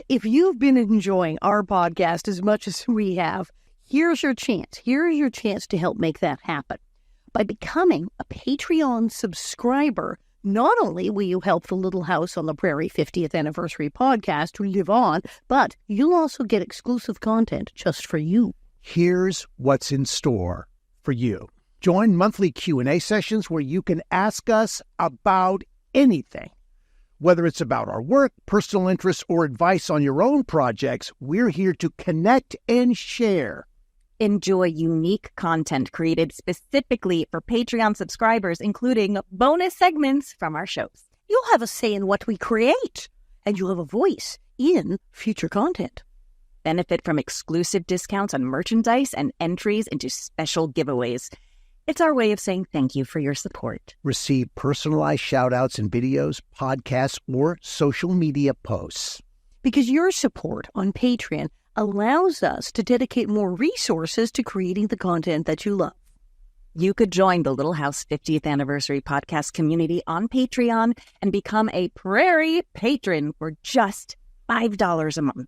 If you've been enjoying our podcast as much as we have, here's your chance. Here's your chance to help make that happen. By becoming a Patreon subscriber, not only will you help the Little House on the Prairie 50th Anniversary podcast to live on, but you'll also get exclusive content just for you. Here's what's in store for you. Join monthly Q&A sessions where you can ask us about anything. Whether it's about our work, personal interests, or advice on your own projects, we're here to connect and share. Enjoy unique content created specifically for Patreon subscribers, including bonus segments from our shows. You'll have a say in what we create, and you'll have a voice in future content. Benefit from exclusive discounts on merchandise and entries into special giveaways. It's our way of saying thank you for your support. Receive personalized shout-outs in videos, podcasts, or social media posts. Because your support on Patreon allows us to dedicate more resources to creating the content that you love. You could join the Little House 50th Anniversary podcast community on Patreon and become a Prairie patron for just $5 a month.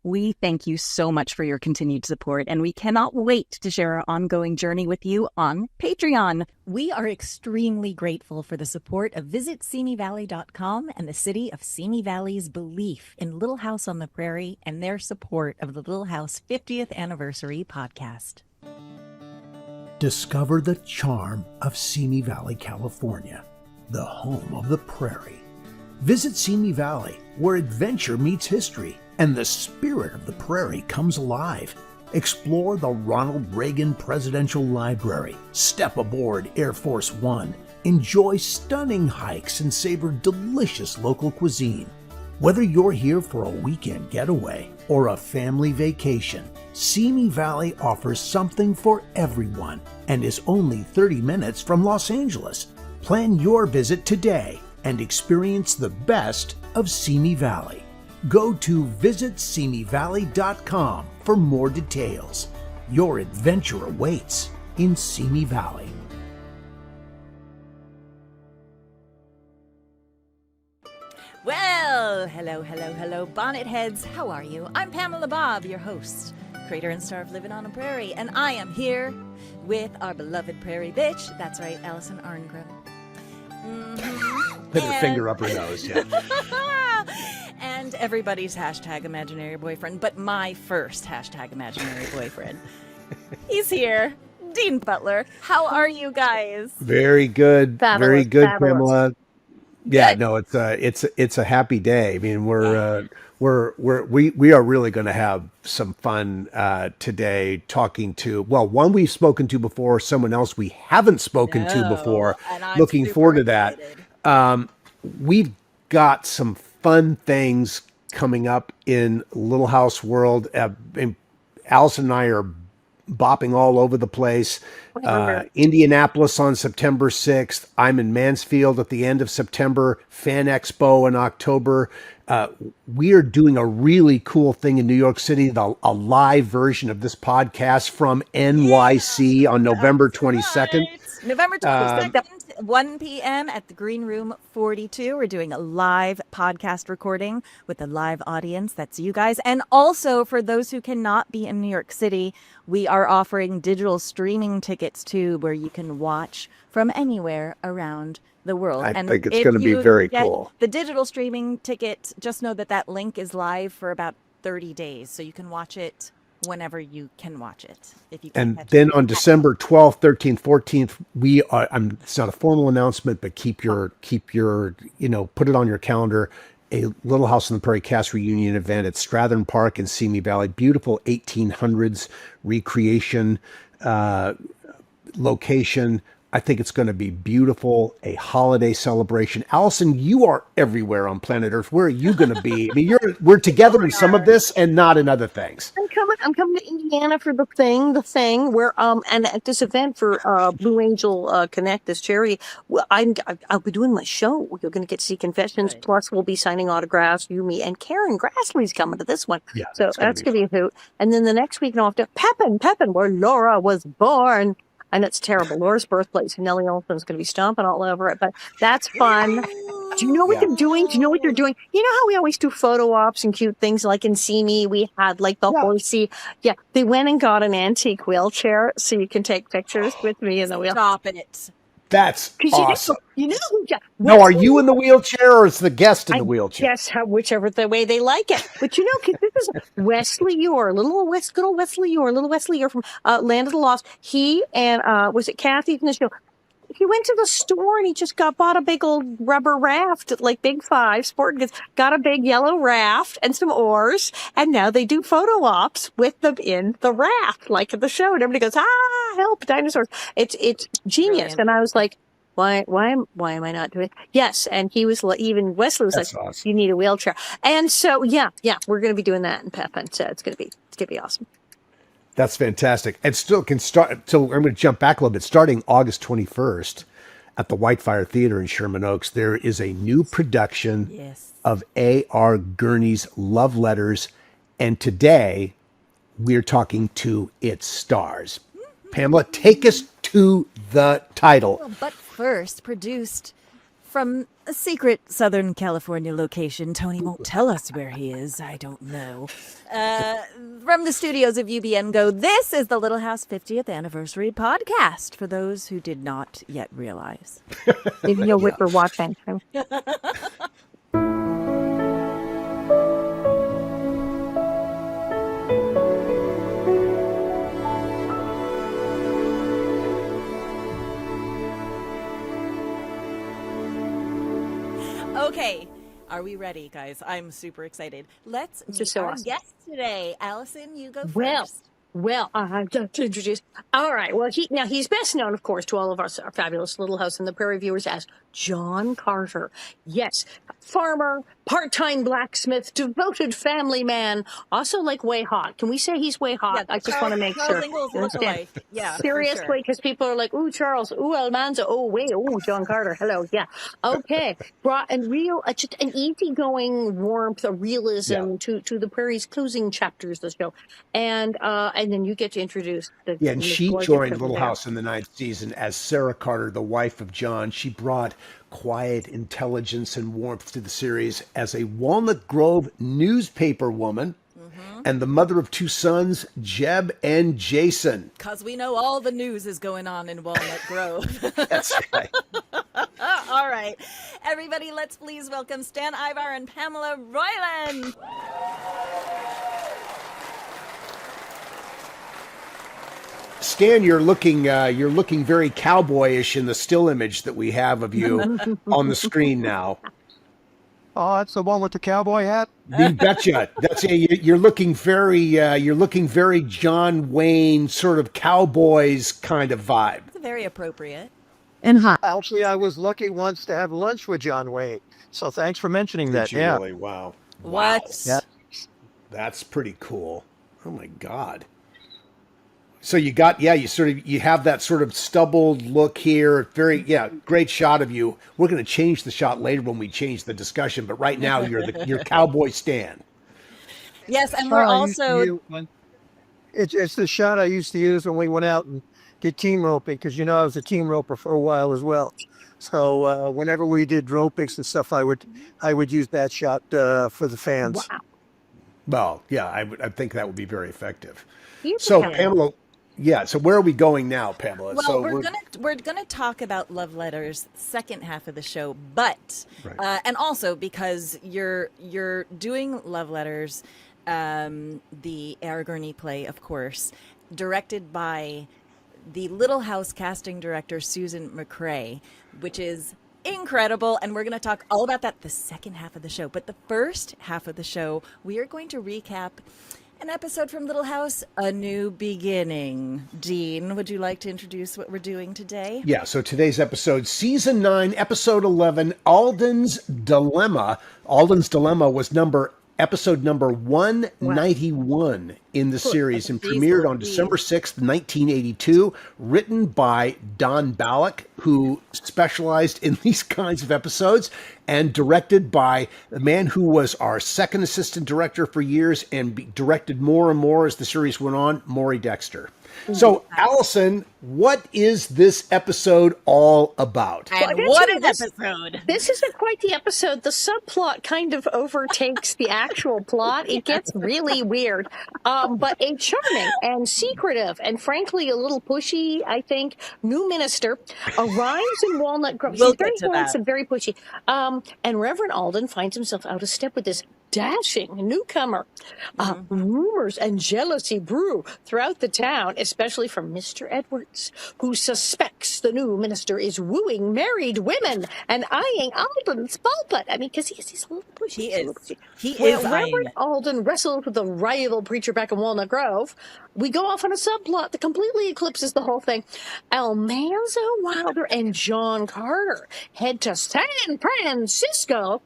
We thank you so much for your continued support, and we cannot wait to share our ongoing journey with you on Patreon. We are extremely grateful for the support of VisitSimiValley.com and the city of Simi Valley's belief in Little House on the Prairie and their support of the Little House 50th Anniversary podcast. Discover the charm of Simi Valley, California, the home of the prairie. Visit Simi Valley, where adventure meets history and the spirit of the prairie comes alive. Explore the Ronald Reagan Presidential Library, step aboard Air Force One, enjoy stunning hikes and savor delicious local cuisine. Whether you're here for a weekend getaway or a family vacation, Simi Valley offers something for everyone and is only 30 minutes from Los Angeles. Plan your visit today and experience the best of Simi Valley. Go to VisitSimiValley.com for more details. Your adventure awaits in Simi Valley. Well, hello, bonnet heads. How are you? I'm Pamela Bob, your host, creator and star of Living on a Prairie, and I am here with our beloved prairie bitch. That's right, Allison Arngrim. Put her finger up her nose, yeah. And everybody's hashtag imaginary boyfriend, but my first hashtag imaginary boyfriend. He's here. Dean Butler. How are you guys? Very good. Fabulous, Very good, fabulous. Pamela. Yeah, Good. no, it's a happy day. I mean, we are really going to have some fun today talking to, well, one we've spoken to before, someone else we haven't spoken to before. And I'm Looking super forward to that. excited. We've got some fun things coming up in Little House world. And Allison and I are bopping all over the place. Indianapolis on September 6th. I'm in Mansfield at the end of September. Fan Expo in October. We are doing a really cool thing in New York City, a live version of this podcast from NYC on November 22nd. Right. November 22nd, 1 p.m. at the Green Room 42. We're doing a live podcast recording with a live audience. That's you guys. And also, for those who cannot be in New York City, we are offering digital streaming tickets too, where you can watch from anywhere around the world. I think it's going to be very cool. The digital streaming ticket, just know that link is live for about 30 days. So you can watch it whenever you can watch it. If you can. And then on December 12th, 13th, 14th, we are, it's not a formal announcement, but keep your, put it on your calendar. A Little House on the Prairie cast reunion event at Strathern Park in Simi Valley. Beautiful 1800s recreation location. I think it's going to be beautiful, a holiday celebration. Allison, you are everywhere on planet Earth. Where are you going to be? I mean, we're together in some of this and not in other things. I'm coming to Indiana for the thing where and at this event for Blue Angel Connect this charity. Well, I'll be doing my show. You're going to get to see confessions. Right. Plus, we'll be signing autographs. You, me, and Karen Grassley's coming to this one. Yeah, so that's going to be a hoot. And then the next week, after Pepin, where Laura was born. And it's terrible. Laura's birthplace. Nellie Olson's going to be stomping all over it. But that's fun. Do you know what they're doing? Do you know what they're doing? You know how we always do photo ops and cute things like in Simi, we had like the horsey. Yeah, they went and got an antique wheelchair so you can take pictures with me in the wheel. Stop it. That's awesome. No, are you in the wheelchair or is the guest in the wheelchair? Yes, whichever the way they like it. But you know, 'cause this is Wesley Ure, good old Wesley Ure from Land of the Lost. He and was it Kathy from the show? He went to the store and he just bought a big old rubber raft, like Big Five sporting goods, got a big yellow raft and some oars, and now they do photo ops with them in the raft, like at the show. And everybody goes, help, dinosaurs. It's genius. Brilliant. And I was like, why am I not doing it? Yes. And he was even Wesley was That's like, awesome. you need a wheelchair. And so, yeah, we're going to be doing that in Pep. And so it's going to be awesome. That's fantastic. And still can start. So I'm going to jump back a little bit. Starting August 21st at the Whitefire Theatre in Sherman Oaks, there is a new production of A.R. Gurney's Love Letters. And today we're talking to its stars. Pamela, take us to the title. Well, but first, produced from a secret Southern California location. Tony won't tell us where he is. I don't know. From the studios of UBN Go, this is the Little House 50th Anniversary podcast, for those who did not yet realize. Maybe you'll whip or watching. Okay, are we ready, guys? I'm super excited. Let's meet our guest today. Allison, you go first. Well, I have to introduce. All right. Well, he's best known, of course, to all of our fabulous Little House on the Prairie viewers as John Carter. Yes, farmer, part-time blacksmith, devoted family man, also like way hot. Can we say he's way hot? Yeah, I just want to make sure. Yeah, seriously, because people are like, ooh, Charles, ooh, Almanza, oh, wait, ooh, John Carter, hello, yeah, okay, brought and just an easygoing warmth, a realism to the Prairie's closing chapters of the show, and then you get to introduce the and she joined Little House in the 9th season as Sarah Carter, the wife of John. She brought quiet intelligence and warmth to the series as a Walnut Grove newspaper woman. And the mother of 2 sons, Jeb and Jason. Because we know all the news is going on in Walnut Grove. That's right. All right. Everybody, let's please welcome Stan, Ivar, and Pamela Roylance. Stan, you're looking very cowboyish in the still image that we have of you on the screen now. Oh, that's the one with the cowboy hat? You betcha. You're looking very John Wayne sort of Cowboys kind of vibe. It's very appropriate. And hot. Actually, I was lucky once to have lunch with John Wayne. So thanks for mentioning that. Did you really? Wow. What? Yeah. That's pretty cool. Oh my God. So you have that sort of stubbled look here. Great shot of you. We're going to change the shot later when we change the discussion, but right now you're Cowboy Stan. Yes, and we're also... It's the shot I used to use when we went out and did team roping, because I was a team roper for a while as well. So whenever we did ropings and stuff, I would use that shot for the fans. Wow. Well, yeah, I think that would be very effective. So Pamela... Yeah, so where are we going now, Pamela? Well, so we're gonna talk about Love Letters second half of the show, but and also because you're doing Love Letters, the A.R. Gurney play, of course, directed by the Little House casting director Susan McCray, which is incredible, and we're going to talk all about that the second half of the show. But the first half of the show, we are going to recap an episode from Little House, A New Beginning. Dean, would you like to introduce what we're doing today? Yeah, so today's episode, Season 9, Episode 11, Alden's Dilemma. Alden's Dilemma was episode number 191 in the series and premiered on December 6th, 1982, written by Don Ballack, who specialized in these kinds of episodes. and directed by the man who was our second assistant director for years and directed more and more as the series went on, Maury Dexter. So, Allison, what is this episode all about? And what an episode. This isn't quite the episode. The subplot kind of overtakes the actual plot. It gets really weird. But a charming and secretive and frankly a little pushy, I think, new minister arrives in Walnut Grove. We'll She's very get to that. handsome, very pushy. And Reverend Alden finds himself out of step with this dashing newcomer. Rumors and jealousy brew throughout the town, especially from Mr. Edwards, who suspects the new minister is wooing married women and eyeing Alden's pulpit. I mean, because he's a little pushy. He When is Reverend Alden wrestles with a rival preacher back in Walnut Grove, we go off on a subplot that completely eclipses the whole thing. Almanzo Wilder and John Carter head to San Francisco,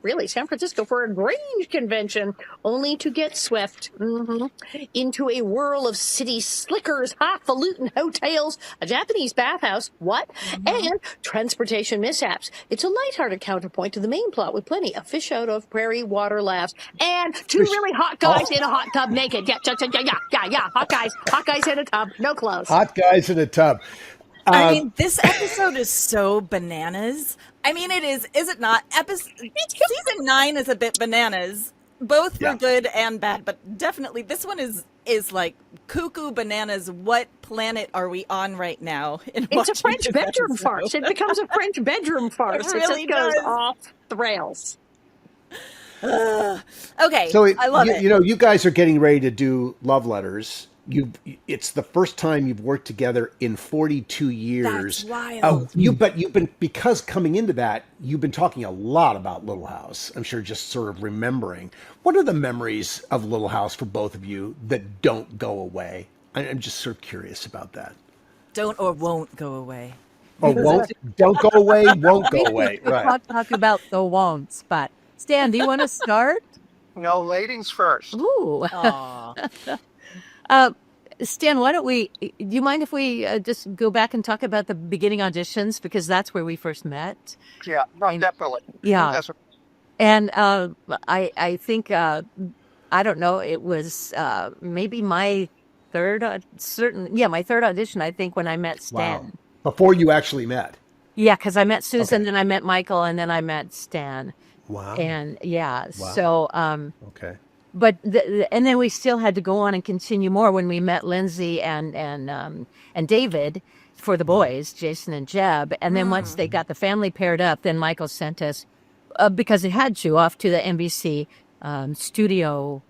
for a Grange convention, only to get swept into a whirl of city slickers, highfalutin hotels, a Japanese bathhouse, and transportation mishaps. It's a lighthearted counterpoint to the main plot with plenty of fish out of prairie water laughs and two really hot guys in a hot tub naked. Yeah, hot guys in a tub, no clothes. Hot guys in a tub. I mean, this episode is so bananas. I mean, it is it not? Season 9 is a bit bananas. Both were good and bad, but definitely this one is like cuckoo bananas. What planet are we on right now? It's a French bedroom farce. It becomes a French bedroom farce. It really goes off the rails. Okay, So I love it. You know, you guys are getting ready to do love letters. It's the first time you've worked together in 42 years. That's wild. You've been, because coming into that, you've been talking a lot about Little House. I'm sure just sort of remembering. What are the memories of Little House for both of you that don't go away? I'm just sort of curious about that. Don't or won't go away. Or don't go away, won't go away. Right. Talk about the won'ts, but Stan, do you want to start? No, ladies first. Ooh. Stan, why don't do you mind if we just go back and talk about the beginning auditions? Because that's where we first met. Yeah, no, definitely. Yeah. That's And I think, I don't know, it was maybe my third audition, I think, when I met Stan. Wow. Before you actually met. Yeah, because I met Susan, then I met Michael, and then I met Stan. Wow. And Wow. so... Okay. But and then we still had to go on and continue more when we met Lindsay and David for the boys, Jason and Jeb. And then once they got the family paired up, then Michael sent us, because it had to, off to the NBC studio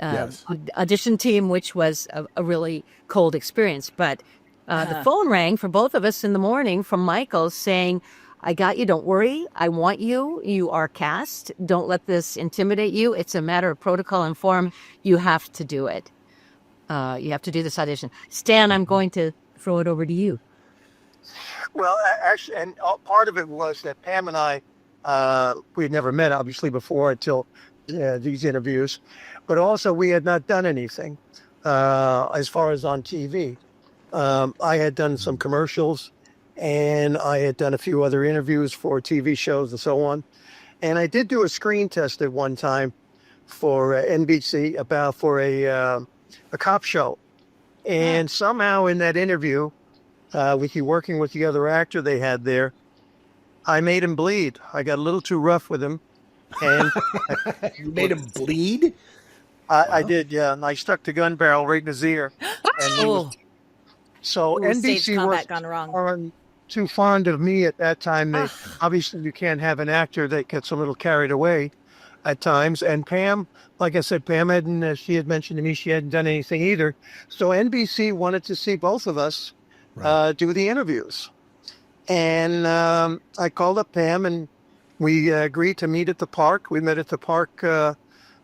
audition team, which was a really cold experience. But the phone rang for both of us in the morning from Michael saying, I got you. Don't worry. I want you. You are cast. Don't let this intimidate you. It's a matter of protocol and form. You have to do it. You have to do this audition. Stan, I'm going to throw it over to you. Well, actually, and part of it was that Pam and I, we had never met, obviously, before until these interviews. But also, we had not done anything as far as on TV. I had done some commercials. And I had done a few other interviews for TV shows and so on. And I did do a screen test at one time for NBC for a cop show. And somehow in that interview, with you working with the other actor they had there, I made him bleed. I got a little too rough with him. And You made him bleed? I did, yeah. And I stuck the gun barrel right in his ear. And so NBC was gone wrong. Too fond of me at that time. Obviously, you can't have an actor that gets a little carried away at times. And Pam, like I said, she had mentioned to me she hadn't done anything either. So NBC wanted to see both of us do the interviews. And I called up Pam and we agreed to meet at the park. We met at the park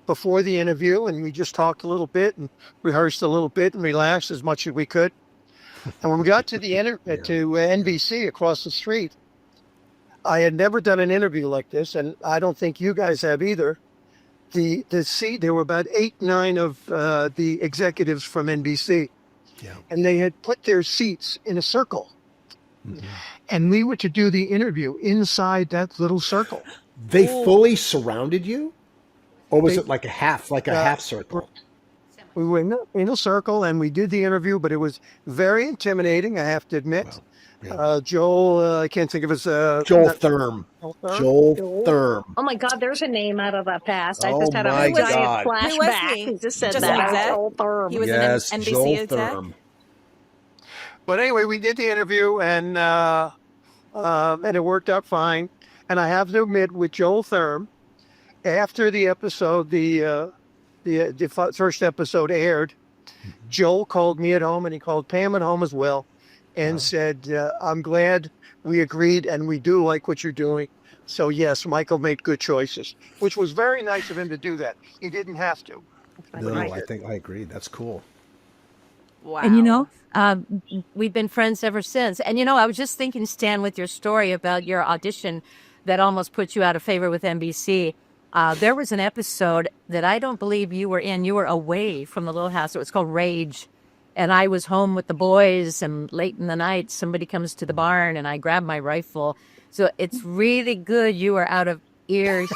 before the interview and we just talked a little bit and rehearsed a little bit and relaxed as much as we could. And when we got to to NBC across the street, I had never done an interview like this, and I don't think you guys have either. There were about 8-9 of the executives from NBC, and they had put their seats in a circle, and we were to do the interview inside that little circle. They fully surrounded you, or was it like a half circle? We were in a circle and we did the interview, but it was very intimidating, I have to admit. Wow. Yeah. Joel, I can't think of his... Joel Thurm. Joel Thurm. Oh my God, there's a name out of the past. I Oh just had a my giant God. flashback. Who was he? He just said Just that. an exec? Joel Thurm. He was Yes, an NBC Joel exec? Thurm. But anyway, we did the interview and it worked out fine. And I have to admit, with Joel Thurm, after the episode, the first episode aired, Joel called me at home and he called Pam at home as well and said, I'm glad we agreed and we do like what you're doing. So yes, Michael made good choices, which was very nice of him to do that. He didn't have to. No, I think I agree. That's cool. Wow. And we've been friends ever since. And I was just thinking, Stan, with your story about your audition that almost put you out of favor with NBC. There was an episode that I don't believe you were in. You were away from the Little House. It was called Rage. And I was home with the boys, and late in the night, somebody comes to the barn, and I grab my rifle. So it's really good you were out of earshot.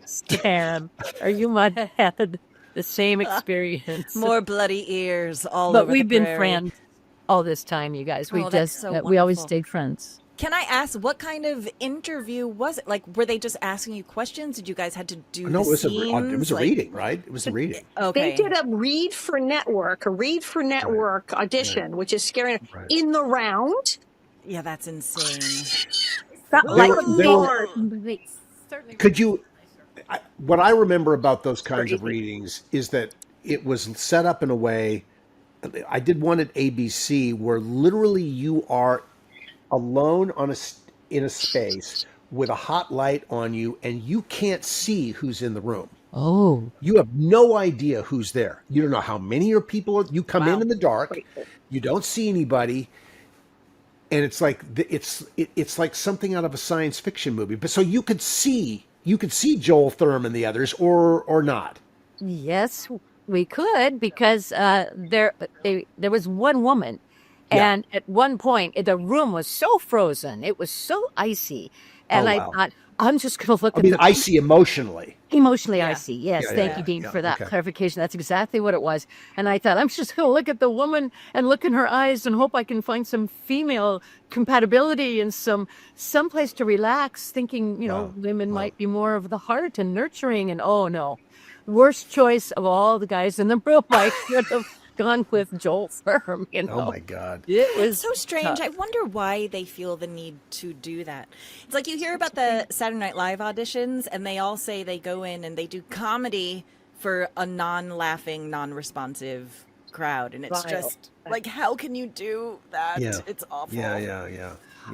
Stan, or you might have had the same experience. More bloody ears all But over we've the been prairie. friends all this time, you guys. We That's so we always wonderful. stayed friends. Can I ask, what kind of interview was it? Like, were they just asking you questions? Did you guys had to do No, the it was a scenes? reading, right? It was a reading. Okay. They did a read for network audition, which is scary. Right. In the round. Yeah, that's insane. Could you? What I remember about those kinds of readings is that it was set up in a way. I did one at ABC where literally you are alone in a space with a hot light on you, and you can't see who's in the room. Oh. You have no idea who's there. You don't know how many people are. You come in the dark. You don't see anybody, and it's like it's like something out of a science fiction movie. But so you could see Joel Thurm and the others, or not. Yes, we could, because there was one woman, and at one point the room was so frozen, it was so icy, and I thought, I'm just going to look at icy emotionally. Emotionally icy. Yes, Yeah, thank you, Dean, for that okay. clarification. That's exactly what it was. And I thought, I'm just going to look at the woman and look in her eyes and hope I can find some female compatibility and some place to relax, thinking, women might be more of the heart and nurturing. And oh no, worst choice of all the guys in the room. I should have gone with Joel Thurm. Oh my God. It was so strange. tough. I wonder why they feel the need to do that. It's like you hear about the Saturday Night Live auditions, and they all say they go in and they do comedy for a non-laughing, non-responsive crowd, and it's just like, how can you do that? Yeah. It's awful. Yeah.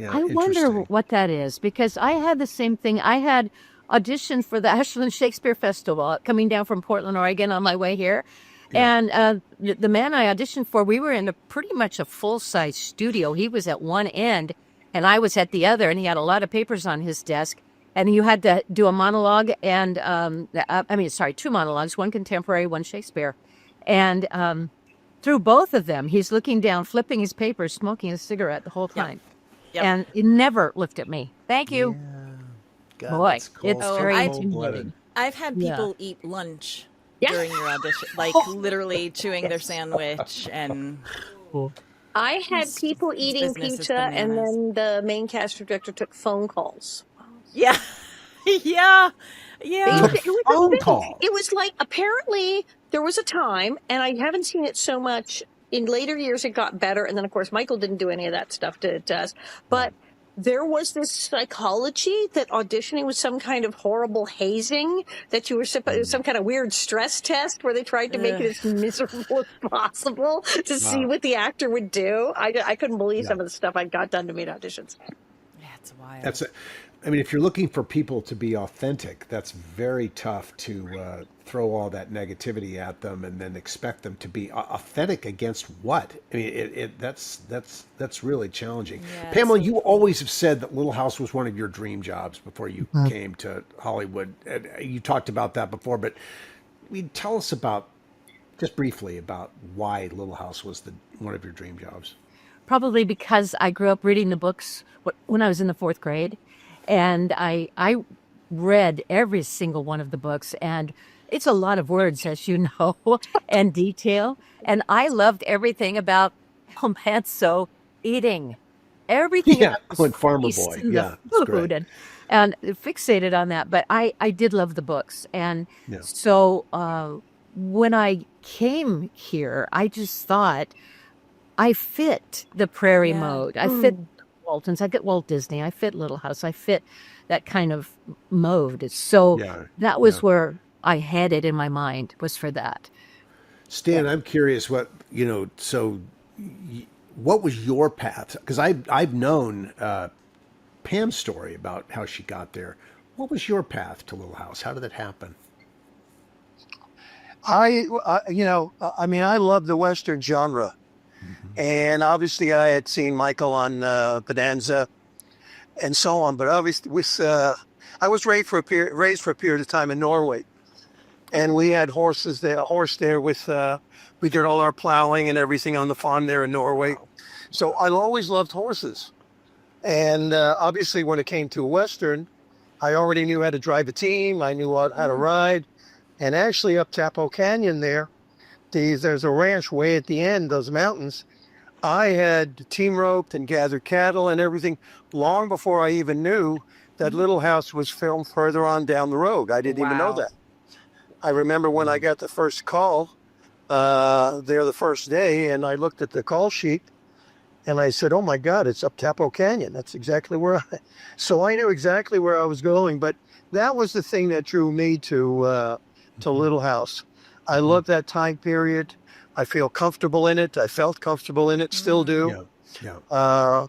I wonder what that is, because I had the same thing. I had auditioned for the Ashland Shakespeare Festival coming down from Portland, Oregon on my way here. Yeah. And the man I auditioned for, we were in pretty much a full-size studio. He was at one end and I was at the other, and he had a lot of papers on his desk. And you had to do a monologue and, two monologues, one contemporary, one Shakespeare. And through both of them, he's looking down, flipping his papers, smoking a cigarette the whole time. Yep. And he never looked at me. Thank you. Yeah. God, Boy, cool. it's very intimidating. I've had people eat lunch during your audition, like literally chewing their sandwich. And I had people eating pizza, and then the main casting director took phone calls. Yeah. Yeah. Phone call. It was like, apparently there was a time, and I haven't seen it so much. In later years, it got better. And then, of course, Michael didn't do any of that stuff to us. But there was this psychology that auditioning was some kind of horrible hazing, that you were some kind of weird stress test where they tried to make it as miserable as possible to see what the actor would do. I couldn't believe some of the stuff I got done to me at auditions. That's wild. That's it. I mean, if you're looking for people to be authentic, that's very tough to throw all that negativity at them and then expect them to be authentic against what? I mean, that's really challenging. Yeah, Pamela, you always have said that Little House was one of your dream jobs before you came to Hollywood. You talked about that before, but tell us just briefly about why Little House was one of your dream jobs. Probably because I grew up reading the books when I was in the fourth grade. And I read every single one of the books, and it's a lot of words, as you know, and detail. And I loved everything about El Manso eating. Everything Yeah, about the when Farmer feast Boy. and the Yeah, it's great. food, and fixated on that. But I did love the books. And Yeah. so when I came here, I just thought I fit the prairie mode. I fit Waltons. I get Walt Disney. I fit Little House. I fit that kind of mode. So Yeah. that was where I had it in my mind, was for that. Stan, I'm curious what, what was your path? Because I've known Pam's story about how she got there. What was your path to Little House? How did it happen? I mean, I love the Western genre. And obviously I had seen Michael on Bonanza and so on, but obviously I was raised for a period of time in Norway, and we had horses there, a horse there with, we did all our plowing and everything on the farm there in Norway. So I always loved horses. And obviously when it came to a Western, I already knew how to drive a team. I knew how to ride. And actually up Tapo Canyon there's a ranch way at the end, those mountains. I had team roped and gathered cattle and everything long before I even knew that Little House was filmed further on down the road. I didn't even know that. I remember when I got the first call there the first day, and I looked at the call sheet and I said, oh my God, it's up Tapo Canyon. That's exactly so I knew exactly where I was going, but that was the thing that drew me to Little House. I love that time period. I feel comfortable in it. I felt comfortable in it, still do. Yeah.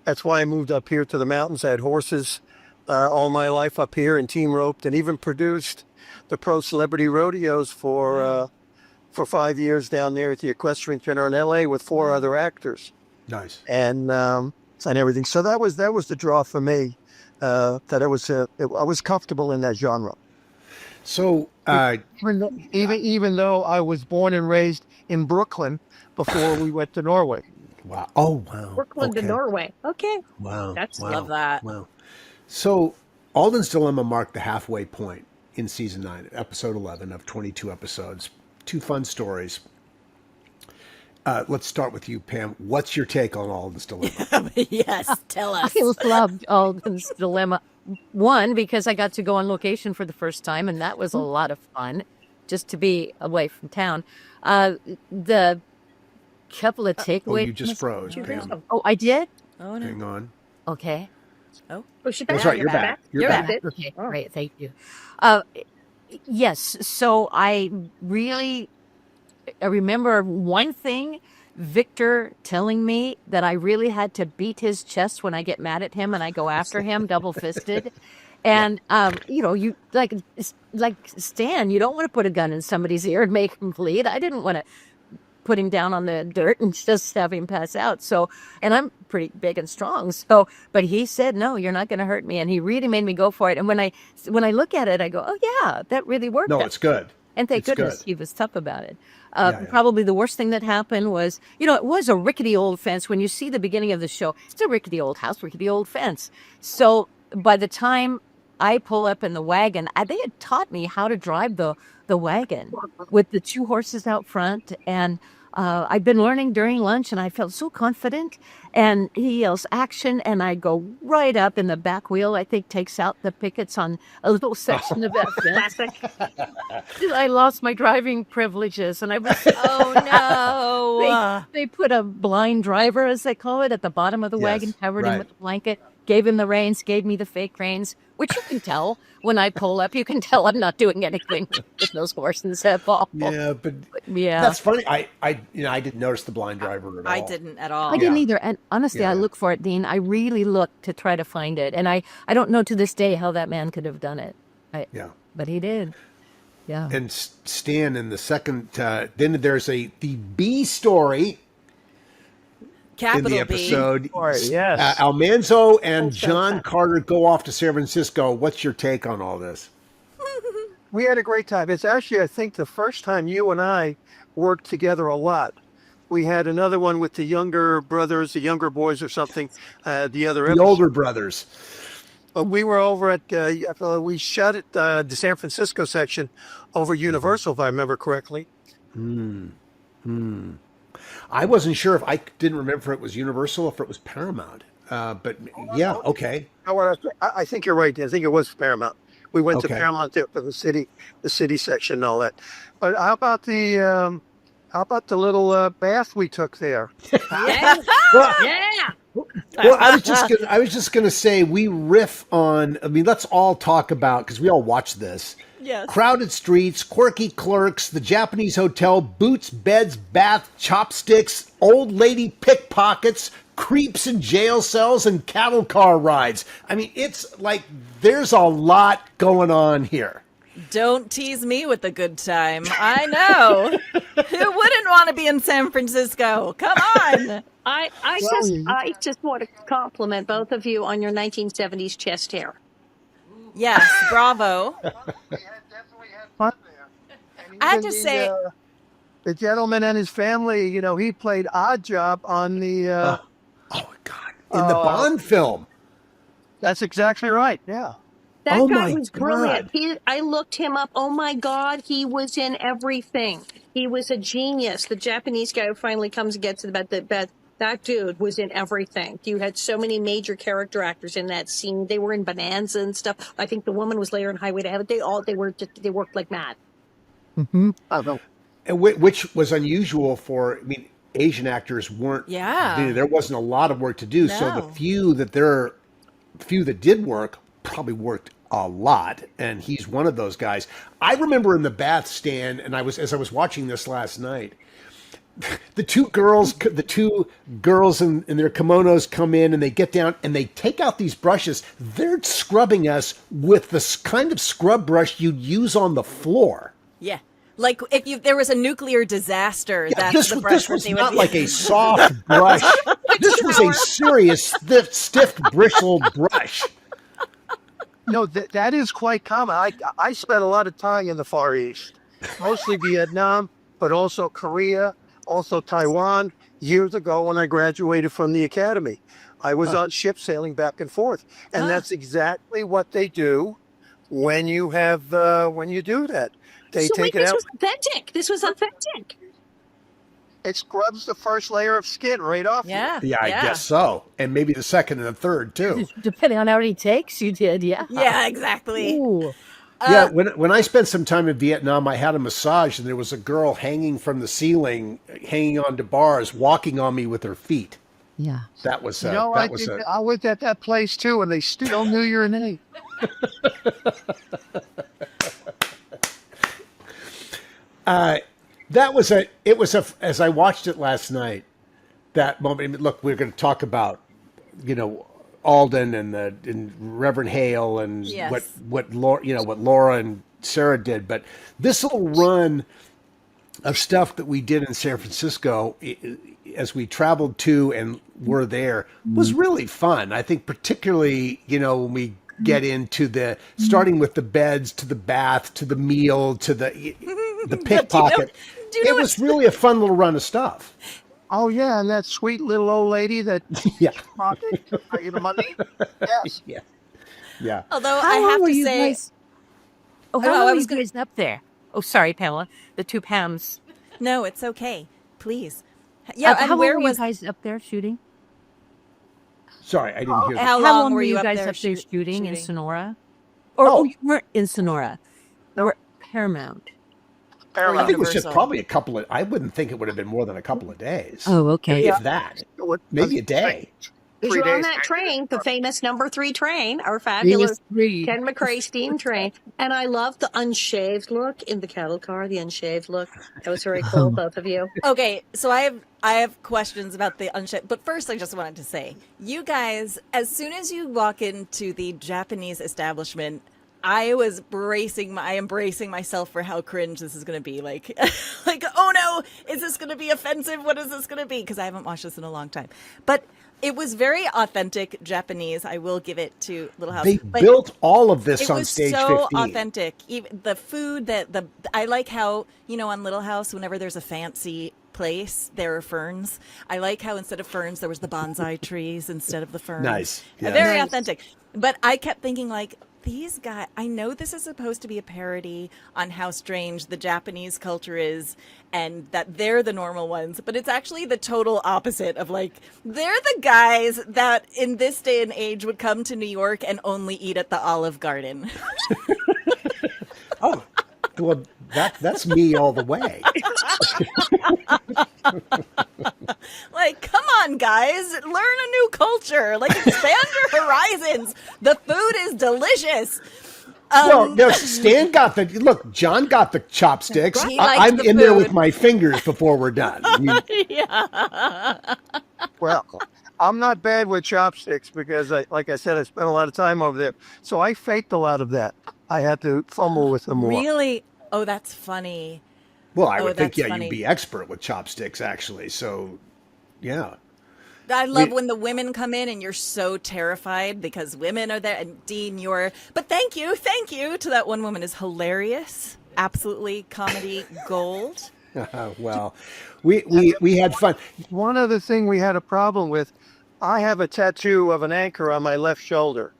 That's why I moved up here to the mountains. I had horses all my life up here and team roped, and even produced the pro celebrity rodeos for 5 years down there at the Equestrian Center in LA with 4 other actors. Nice. And everything. So that was the draw for me. That I was comfortable in that genre. So even though I was born and raised in Brooklyn before we went to Norway. Wow. Oh, wow. Brooklyn to Norway. Okay. Wow. Love that. Wow. So Alden's Dilemma marked the halfway point in season 9, episode 11 of 22 episodes. 2 fun stories. Let's start with you, Pam. What's your take on Alden's Dilemma? Yes, tell us. I loved Alden's Dilemma. One, because I got to go on location for the first time, and that was a lot of fun, just to be away from town. The couple of takeaways. You just froze, Pam. Oh, I did? Oh, no. Hang on. Okay. Oh, that's right. You're back. You're back. Okay, great. Thank you. Yes, so I remember one thing, Victor telling me that I really had to beat his chest when I get mad at him and I go after him double-fisted. And, you like Stan, you don't want to put a gun in somebody's ear and make him bleed. I didn't want to put him down on the dirt and just have him pass out. So, and I'm pretty big and strong. So, but he said, no, you're not going to hurt me. And he really made me go for it. And when I look at it, I go, oh yeah, that really worked. No, it's good. And thank It's goodness good. he was tough about it. Yeah. Probably the worst thing that happened was, it was a rickety old fence. When you see the beginning of the show, it's a rickety old house, rickety old fence. So by the time I pull up in the wagon, they had taught me how to drive the wagon with the 2 horses out front. And I'd been learning during lunch, and I felt so confident. And he yells action, and I go right up, and the back wheel, I think, takes out the pickets on a little section of that fence. I lost my driving privileges, and I was, oh no. They put a blind driver, as they call it, at the bottom of the wagon, covered him with a blanket, gave him the reins, gave me the fake reins, which you can tell when I pull up. You can tell I'm not doing anything with those horses at all. Yeah, but yeah, that's funny. I didn't notice the blind driver at all. I didn't at all. I didn't either. And honestly, I look for it, Dean. I really look to try to find it. And I don't know to this day how that man could have done it. But he did. Yeah. And Stan, in the second, then there's the B story. Capital in the episode. B. Yes. Almanzo and John Carter go off to San Francisco. What's your take on all this? We had a great time. It's actually, I think, the first time you and I worked together a lot. We had another one with the younger brothers, the younger boys or something, the other The episode. older brothers. But we were over at, we shot at the San Francisco section over Universal, if I remember correctly. I wasn't sure if I didn't remember if it was Universal or if it was Paramount. But yeah, okay. I think you're right. I think it was Paramount. We went to Okay. Paramount there for the city section and all that. But how about the little bath we took there? Yeah. Well, Yeah. well, I was just gonna say we riff on. I mean, let's all talk about because we all watch this. Yes. Crowded streets, quirky clerks, the Japanese hotel, boots, beds, bath, chopsticks, old lady pickpockets, creeps in jail cells, and cattle car rides. I mean, it's like there's a lot going on here. Don't tease me with the good time. I know. Who wouldn't want to be in San Francisco? Come on. I just want to compliment both of you on your 1970s chest hair. Yes, bravo. We had definitely had fun there. And I have even to say- the gentleman and his family, he played Odd Job on the. Oh God! In the Bond film. That's exactly right. Yeah. That Oh guy my was brilliant. God. I looked him up. Oh my God, he was in everything. He was a genius. The Japanese guy who finally comes and gets to the bed. That dude was in everything. You had so many major character actors in that scene. They were in Bonanza and stuff. I think the woman was later in Highway to Heaven. They worked like mad. Mm-hmm. I know. And which was unusual for, I mean, Asian actors weren't. Yeah. There wasn't a lot of work to do. So the No. few that did work probably worked a lot. And he's one of those guys. I remember in the bath, Stan, and as I was watching this last night, the two girls in their kimonos come in and they get down and they take out these brushes. They're scrubbing us with the kind of scrub brush you'd use on the floor. Yeah. Like if there was a nuclear disaster, Yeah, that's the brush this that was they would not be- like a soft brush. This was a serious, stiff, bristled brush. No, that is quite common. I spent a lot of time in the Far East, mostly Vietnam, but also Korea, also Taiwan. Years ago when I graduated from the academy, I was on ship sailing back and forth. And that's exactly what they do when you do that. They take it this out. was authentic. This was authentic. It scrubs the first layer of skin right off. Yeah. Yeah, I guess so. And maybe the second and the third, too. Depending on how many takes you did, yeah. Yeah, exactly. Ooh. Yeah, when I spent some time in Vietnam, I had a massage, and there was a girl hanging from the ceiling, hanging onto bars, walking on me with her feet. Yeah. That was I was at that place too, and they still knew your name. As I watched it last night, that moment. I mean, look, we're going to talk about, Alden and Reverend Hale and Yes. what Laura and Sarah did, but this little run of stuff that we did in San Francisco as we traveled to and were there was really fun. I think particularly, when we get into starting with the beds to the bath to the meal to the pickpocket. do you know It was really a fun little run of stuff. Oh yeah, and that sweet little old lady that Yeah. took the money. Yes. Yeah. Yeah. Although How I long have were to you say, guys? How Oh, long I were was you gonna- guys up there? Oh, sorry, Pamela. The two Pams. no, it's okay. Please. Yeah, How and long where were was you guys up there shooting? Sorry, I didn't hear that. how How long were you up guys there up there shoot- shooting in shooting? Sonora? Oh, you weren't in Sonora. You were at Paramount. I think it was just Universal. probably I wouldn't think it would have been more than a couple of days. Oh, okay. If that. Maybe a day. Because 3 you're on days. that train, the famous number 3 train, our fabulous Ken McCray steam train. And I love the unshaved look in the cattle car, the unshaved look. That was very cool, both of you. Okay, so I have questions about the unshaved, but first I just wanted to say, you guys, as soon as you walk into the Japanese establishment, I am bracing myself for how cringe this is going to be. Like, oh no, is this going to be offensive? What is this going to be? Because I haven't watched this in a long time. But it was very authentic Japanese. I will give it to Little House. They But built all of this it on was stage so 15. authentic. Even the food, I like how, on Little House, whenever there's a fancy place, there are ferns. I like how instead of ferns, there was the bonsai trees instead of the ferns. Nice. Yeah. Very Nice. authentic. But I kept thinking, like, these guys, I know this is supposed to be a parody on how strange the Japanese culture is and that they're the normal ones, but it's actually the total opposite of, like, they're the guys that in this day and age would come to New York and only eat at the Olive Garden. Oh, well, that's me all the way. Like, come on, guys, learn a new culture. Like, expand your horizons. The food is delicious. Well, no, Stan got John got the chopsticks. He liked I'm the in there with food. my fingers before we're done. I mean, Well, I'm not bad with chopsticks because, like I said, I spent a lot of time over there. So I faked a lot of that. I had to fumble with them more. Really? Oh, that's funny. well, I Oh, would think, that's yeah, funny. you'd be expert with chopsticks, actually. So, yeah. I love when the women come in and you're so terrified because women are there. And Dean, but thank you to that one woman is hilarious. Absolutely comedy gold. Well, we had fun. One other thing we had a problem with, I have a tattoo of an anchor on my left shoulder.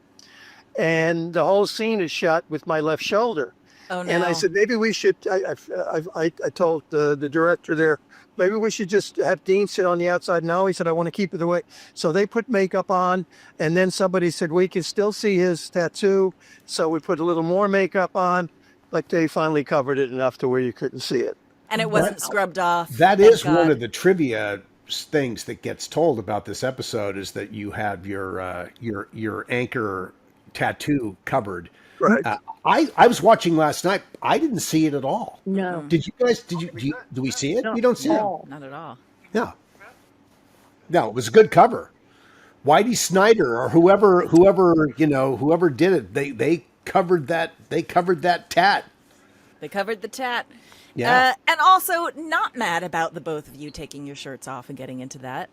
And the whole scene is shot with my left shoulder. Oh, no. And I said, maybe we should, I told the director there, maybe we should just have Dean sit on the outside. No, he said, I want to keep it away. So they put makeup on. And then somebody said, we can still see his tattoo. So we put a little more makeup on. But they finally covered it enough to where you couldn't see it. And it wasn't scrubbed off. That Thank is God. one of the trivia things that gets told about this episode is that you have your anchor tattoo covered. Right. I was watching last night. I didn't see it at all. No. Did you guys? Do we see it? No. We don't see No. it. Not at all. No. No, it was a good cover. Whitey Snyder or whoever did it, they covered that. They covered that tat. They covered the tat. Yeah. And also not mad about the both of you taking your shirts off and getting into that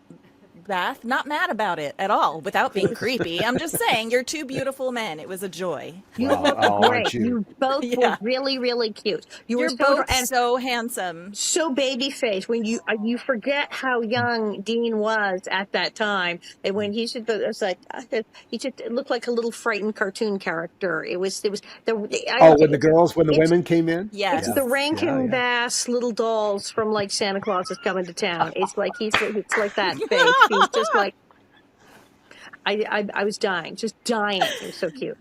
bath. Not mad about it at all without being creepy. I'm just saying you're two beautiful men. It was a joy. You Well, look oh, great. aren't you? You both Yeah. were really, really cute. You You're were both and so handsome. so baby faced. When you forget how young Dean was at that time, and when he should, it's like he just looked like a little frightened cartoon character. It was when the women came in. Yes. It's the Rankin Yeah. Bass little dolls from like Santa Claus is coming to town. It's like it's like that face. He's just like I was dying, just dying. It was so cute.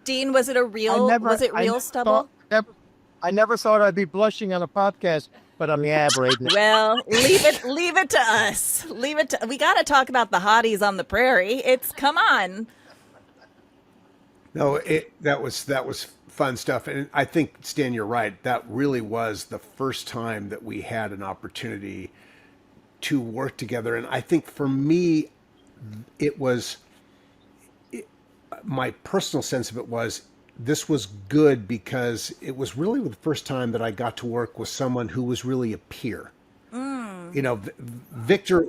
Dean, was it real stubble? I never thought I'd be blushing on a podcast, but I'm right now. Well, leave it to us. We got to talk about the hotties on the prairie. Come on. No, that was fun stuff, and I think, Stan, you're right. That really was the first time that we had an opportunity to work together, and I think for me, my personal sense of it was this was good because it was really the first time that I got to work with someone who was really a peer. You know, Victor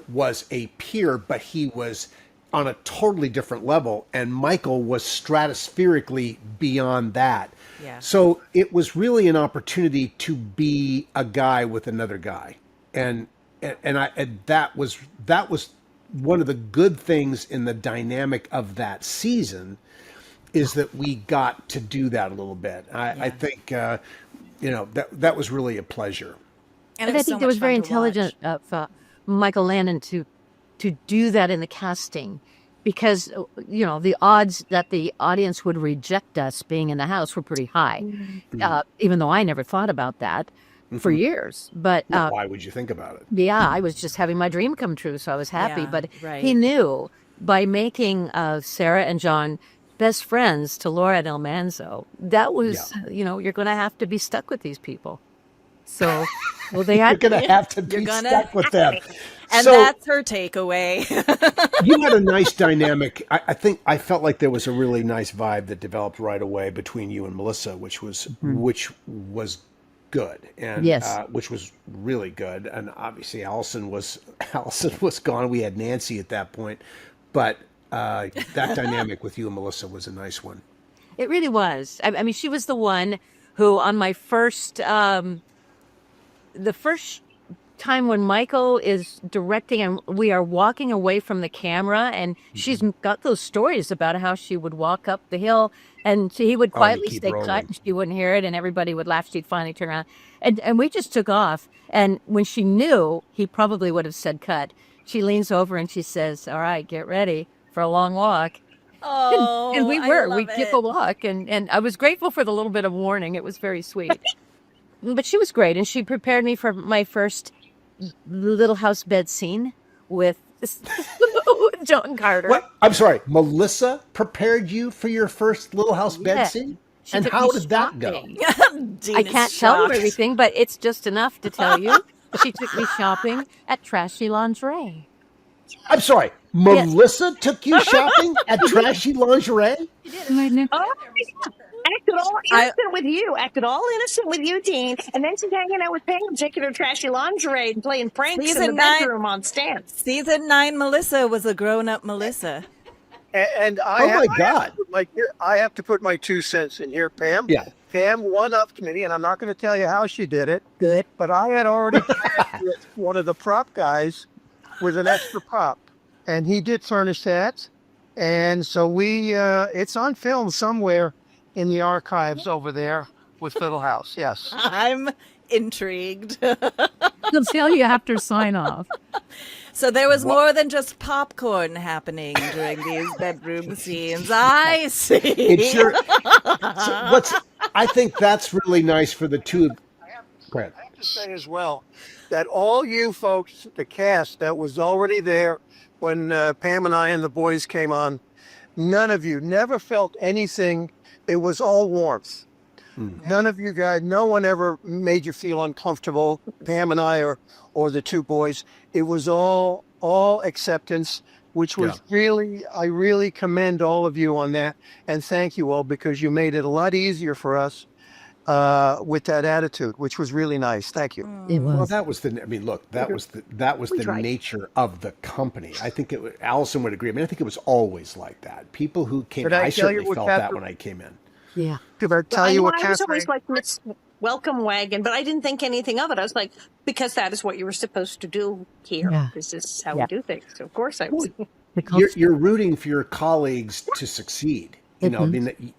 was a peer, but he was on a totally different level, and Michael was stratospherically beyond that. Yeah. So it was really an opportunity to be a guy with another guy, and that was one of the good things in the dynamic of that season is that we got to do that a little bit. I think that was really a pleasure. And I think it was very intelligent of Michael Landon to do that in the casting, because the odds that the audience would reject us being in the house were pretty high. Even though I never thought about that for years. But why would you think about it? yeah, I was just having my dream come true, so I was happy. Yeah, but right. he knew by making Sarah and John best friends to Laura and El Manzo, that was you're going to have to be stuck with these people. So, well, they had You're going to have to be stuck with them. And So- that's her takeaway. You had a nice dynamic. I felt like there was a really nice vibe that developed right away between you and Melissa, which was good, and Yes. which was really good. And obviously, Allison was gone. We had Nancy at that point, but that dynamic with you and Melissa was a nice one. It really was. I mean, she was the one who, on my first, the first time when Michael is directing and we are walking away from the camera, and she's got those stories about how she would walk up the hill and he would quietly keep say rolling. cut, and she wouldn't hear it, and everybody would laugh. She'd finally turn around. And we just took off. And when she knew he probably would have said cut, she leans over and she says, all right, get ready for a long walk. Oh, And we I were. love We took a it. walk, and I was grateful for the little bit of warning. It was very sweet. But she was great, and she prepared me for my first little house bed scene with John Carter. What? I'm sorry. Melissa prepared you for your first Little House bed Yeah. scene? She And took how me did that go? shopping. Dean I is can't tell you shocked. everything, but it's just enough to tell you. She took me shopping at Trashy Lingerie. I'm sorry. Melissa took you shopping at Trashy Lingerie? Oh, acted all innocent with you. Acted all innocent with you, Dean. And then she's hanging out with Pam, taking her trashy lingerie and playing pranks in the Season 9. bedroom on Stan. Season 9 Melissa was a grown-up Melissa. And Oh my God. I have to put my 2 cents in here, Pam. Yeah. Pam one-upped me, and I'm not going to tell you how she did it. Good. But I had already cast with one of the prop guys with an extra prop, and he did furnish that. And so it's on film somewhere in the archives over there with Little House. Yes. I'm intrigued. They'll tell you after sign off. So there was more than just popcorn happening during these bedroom scenes. I see. It's your. I think that's really nice for the two. Go ahead. I have to say as well that all you folks, the cast that was already there when Pam and I and the boys came on, none of you never felt anything. It was all warmth. None of you guys, no one ever made you feel uncomfortable, Pam and I or the two boys. It was all acceptance, which was I really commend all of you on that. And thank you all, because you made it a lot easier for us with that attitude, which was really nice. Thank you. It was. Well, that was the. I mean, look, that was the nature of the company. I think Allison would agree. I mean, I think it was always like that. People who came. Did I I tell you certainly what felt that Catherine- when I came in. Yeah. Did I tell you what I was Catherine? always like Miss Welcome Wagon, but I didn't think anything of it. I was like, because that is what you were supposed to do here. Yeah. This is how we do things. So of course I was. You're rooting for your colleagues to succeed. You know, I mean,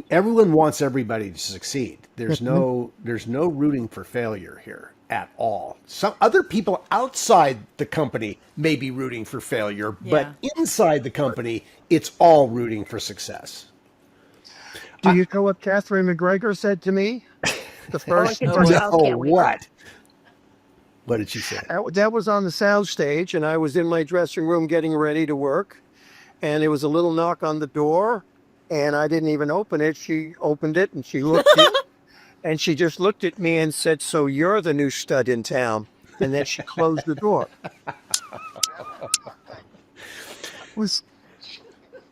everyone wants everybody to succeed. There's no rooting for failure here at all. Some other people outside the company may be rooting for failure, but inside the company, it's all rooting for success. Do you know what Catherine McGregor said to me? The first. What? What did she say? That was on the sound stage, and I was in my dressing room getting ready to work, and there was a little knock on the door, and I didn't even open it. She opened it, and she looked in, and she just looked at me and said, "So you're the new stud in town?" And then she closed the door.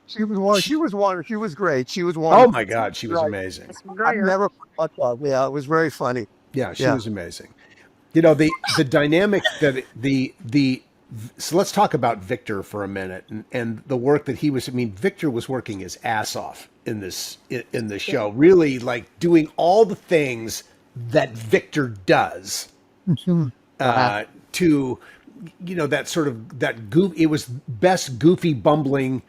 She was great. She was wonderful. Oh my God, she was amazing. I've never thought of. Yeah, it was very funny. Yeah, she was amazing. You know, the dynamic that so let's talk about Victor for a minute and the work that he was. I mean, Victor was working his ass off in the show, really like doing all the things that Victor does to, you know, that sort of it was best goofy bumbling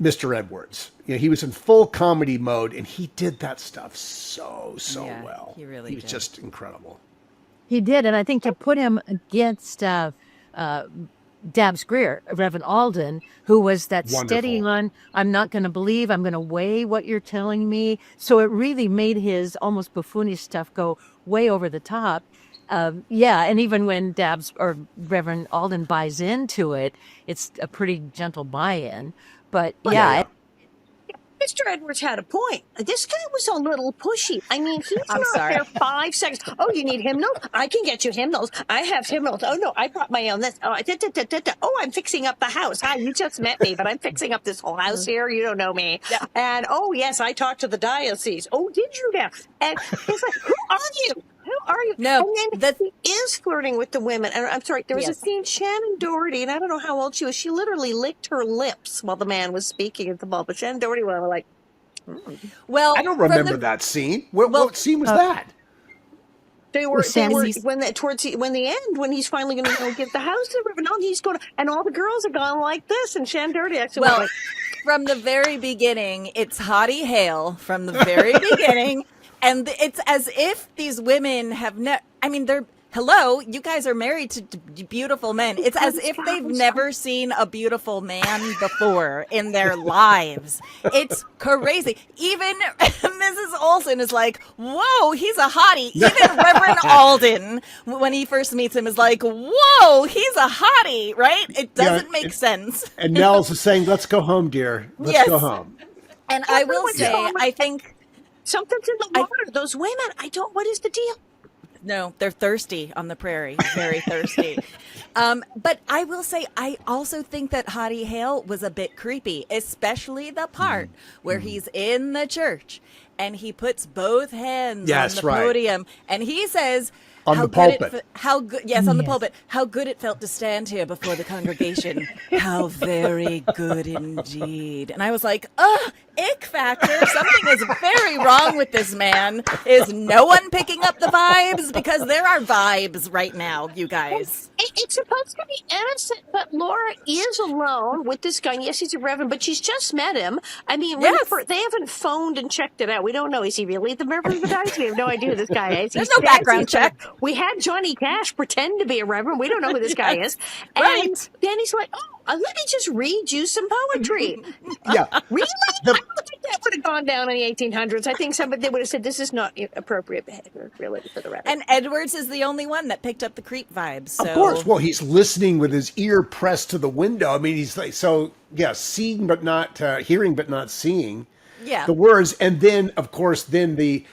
Mr. Edwards. You know, he was in full comedy mode, and he did that stuff so well. He really he was did. just incredible. He did, and I think to put him against Dabbs Greer, Reverend Alden, who was that steady on, I'm not going to believe, I'm going to weigh what you're telling me. So it really made his almost buffoonish stuff go way over the top. And even when Dabbs or Reverend Alden buys into it, it's a pretty gentle buy-in. But Mr. Edwards had a point. This guy was a little pushy. I mean, he's not there 5 seconds. Oh, you need hymnals? I can get you hymnals. I have hymnals. Oh, no, I brought my own. This. Oh, I'm fixing up the house. Hi, you just met me, but I'm fixing up this whole house here. You don't know me. Yeah. And, oh, yes, I talked to the diocese. Oh, did you now? And it's like, who are you? Who are you? No, and then he is flirting with the women. And I'm sorry, there was a scene, Shannon Doherty, and I don't know how old she was. She literally licked her lips while the man was speaking at the ball. But Shannon Doherty was like, well, I don't remember that scene. What scene was that? They were Sandy's- when the end, when he's finally going to go get the house to Reverend Alden, he's going to, and all the girls are gone like this, and Shandirty actually went Well, like, from the very beginning, it's Hottie Hale from the very beginning. And it's as if these women have hello, you guys are married to beautiful men. It's as if they've never seen a beautiful man before in their lives. It's crazy. Even Mrs. Olsen is like, whoa, he's a hottie. Even Reverend Alden, when he first meets him, is like, whoa, he's a hottie, right? It doesn't make sense. And Nels is saying, let's go home, dear. Let's go home. And I will say, I think something's in the water. Those women, what is the deal? No, they're thirsty on the prairie. Very thirsty. But I will say, I also think that Hottie Hale was a bit creepy, especially the part where he's in the church and he puts both hands on the podium and he says, on the pulpit. On the pulpit. How good it felt to stand here before the congregation. How very good indeed. And I was like, ick factor. Something is very wrong with this man. Is no one picking up the vibes? Because there are vibes right now, you guys. It's supposed to be innocent, but Laura is alone with this guy. Yes, he's a reverend, but she's just met him. I mean, they haven't phoned and checked it out. We don't know. Is he really the Reverend Alden? We have no idea who this guy is. There's no background check. We had Johnny Cash pretend to be a reverend. We don't know who this guy is. Right. And then he's like, let me just read you some poetry. Yeah. Really? I don't think that would have gone down in the 1800s. I think somebody would have said, this is not appropriate behavior, really, for the reverend. And Edwards is the only one that picked up the creep vibes. So. Of course. Well, he's listening with his ear pressed to the window. I mean, he's like, seeing but not hearing but not seeing the words. And then, of course, then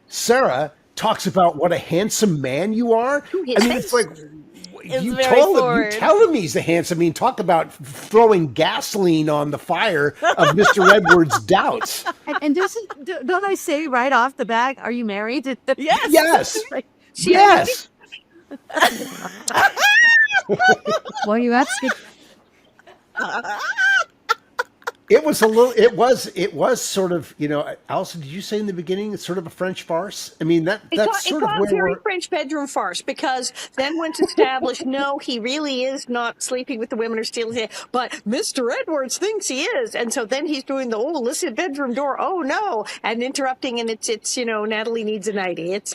Sarah talks about what a handsome man you are. I mean, it's like, you tell him he's the handsome. I mean, talk about throwing gasoline on the fire of Mr. Edwards' doubts. And don't I say right off the bat, are you married? Yes. Yes. Well, you asked it. It was sort of, Allison, did you say in the beginning it's sort of a French farce? I mean, that's sort of where very French bedroom farce, because then once established, no, he really is not sleeping with the women or stealing it, but Mr. Edwards thinks he is. And so then he's doing the, listen, bedroom door, oh no, and interrupting, and it's Natalie needs a nightie. It's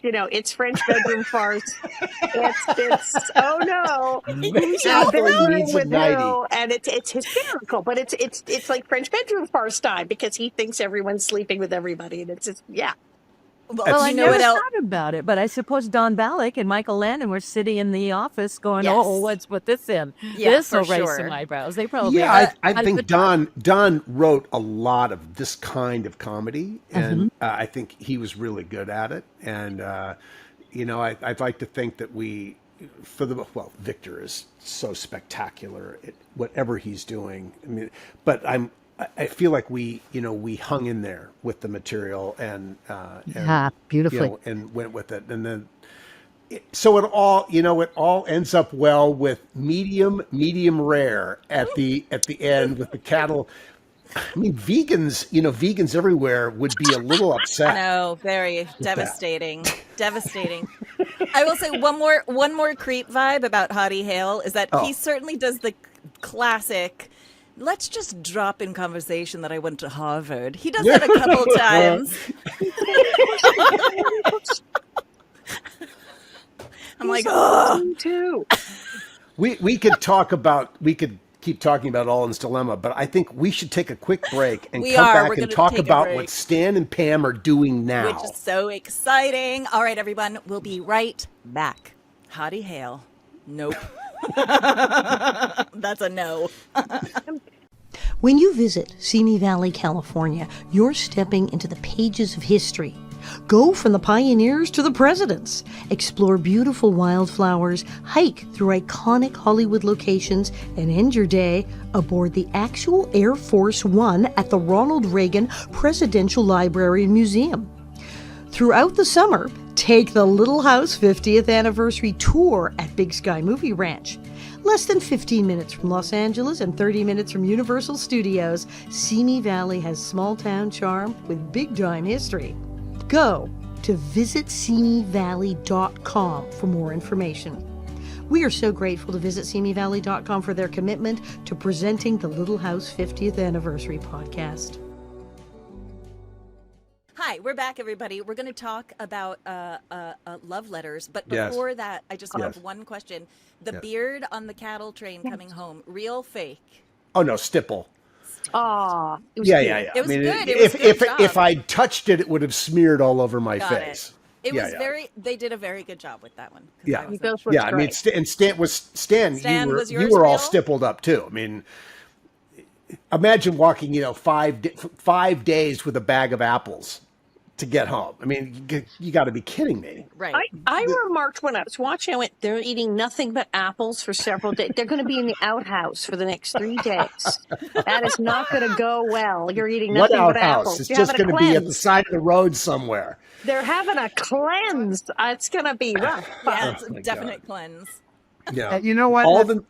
French bedroom farce. It's oh no. Natalie needs a nightie. And it's hysterical, but it's like French bedroom farce time, because he thinks everyone's sleeping with everybody, and it's just Well, I never thought about it, but I suppose Don Ballock and Michael Landon were sitting in the office going, let's put this in. This will raise some eyebrows. They probably I think Don wrote a lot of this kind of comedy, and I think he was really good at it. And I'd like to think that Victor is so spectacular at whatever he's doing. I mean, but I feel like we hung in there with the material and beautifully, and went with it. And then, it all ends up well with medium rare at the end with the cattle. I mean, vegans everywhere would be a little upset. No, very devastating. Devastating. I will say one more creep vibe about Hottie Hale is that he certainly does the classic, let's just drop in conversation that I went to Harvard. He does that a couple times. I'm like, too. We could keep talking about Alden's Dilemma, but I think we should take a quick break and come back and talk about what Stan and Pam are doing now. Which is so exciting. All right, everyone, we'll be right back. Hottie Hale. Nope. That's a no. When you visit Simi Valley, California, you're stepping into the pages of history. Go from the pioneers to the presidents. Explore beautiful wildflowers, hike through iconic Hollywood locations, and end your day aboard the actual Air Force One at the Ronald Reagan Presidential Library and Museum. Throughout the summer, take the Little House 50th Anniversary Tour at Big Sky Movie Ranch. Less than 15 minutes from Los Angeles and 30 minutes from Universal Studios, Simi Valley has small-town charm with big-time history. Go to visitsimiValley.com for more information. We are so grateful to visitsimiValley.com for their commitment to presenting the Little House 50th Anniversary podcast. Hi, we're back, everybody. We're going to talk about love letters. But before that, I just have one question. The beard on the cattle train coming home, real, fake? Oh, no, stipple. Oh, it was Yeah. It was good. If I'd touched it, it would have smeared all over my face. It was they did a very good job with that one. Yeah. I was I mean, and Stan, was you yours were all real? stippled up too. I mean, imagine walking, 5 days with a bag of apples to get home. I mean, you got to be kidding me. Right. I remarked when I was watching, I went, they're eating nothing but apples for several days. They're going to be in the outhouse for the next 3 days. That is not going to go well. You're eating What nothing but outhouse? apples. It's You're just having going a to be at the cleanse. side of the road somewhere. They're having a cleanse. It's going to be rough. Yeah, it's a my definite cleanse. Yeah. You know what? Alden,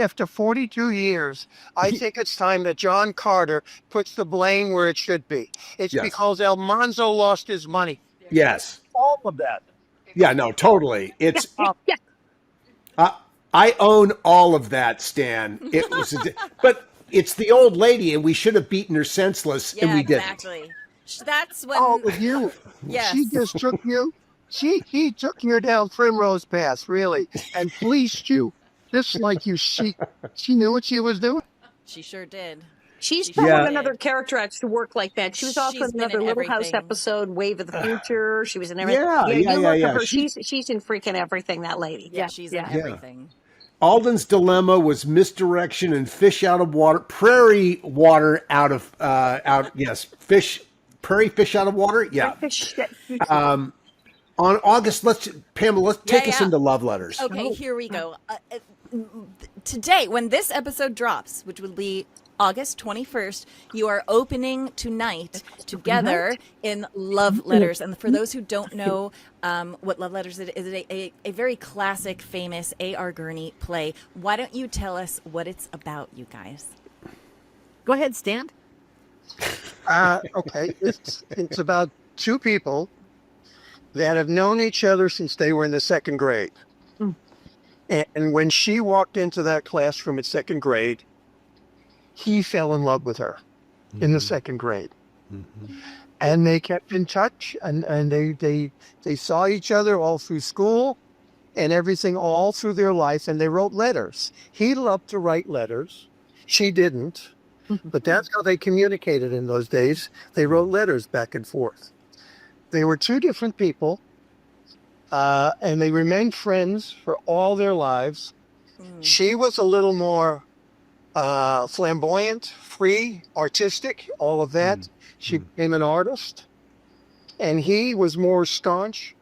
After 42 years, I think it's time that John Carter puts the blame where it should be. It's Yes. because Almanzo lost his money. yes. All of that. Yeah, no, totally. It's Yeah. I own all of that, Stan. It was, but it's the old lady, and we should have beaten her senseless, Yeah, and we didn't. exactly. That's when. Oh, with you. Yes. She just took you. He took you down Primrose Path, really, and fleeced you. Just like you, she knew what she was doing. She sure did. She's She probably Yeah. another character actor to work like that. She was also She's in been another in Little House everything. episode, Wave of the Future. She was in everything. Yeah. You look at her. She- She's in freaking everything, that lady. Yeah, she's in everything. Alden's dilemma was misdirection and fish out of water, prairie water out of prairie fish out of water. Yeah. On August, Pamela, let's take us into love letters. Okay, here we go. Today, when this episode drops, which will be August 21st, you are opening tonight together in Love Letters. And for those who don't know what Love Letters is, a very classic, famous A.R. Gurney play. Why don't you tell us what it's about, you guys? Go ahead, Stan. Okay, it's about two people that have known each other since they were in the second grade. And when she walked into that classroom at second grade, he fell in love with her in the second grade. And they kept in touch, and they saw each other all through school and everything all through their life, and they wrote letters. He loved to write letters. She didn't, but that's how they communicated in those days. They wrote letters back and forth. They were two different people, and they remained friends for all their lives. She was a little more flamboyant, free, artistic, all of that. She became an artist. And he was more staunch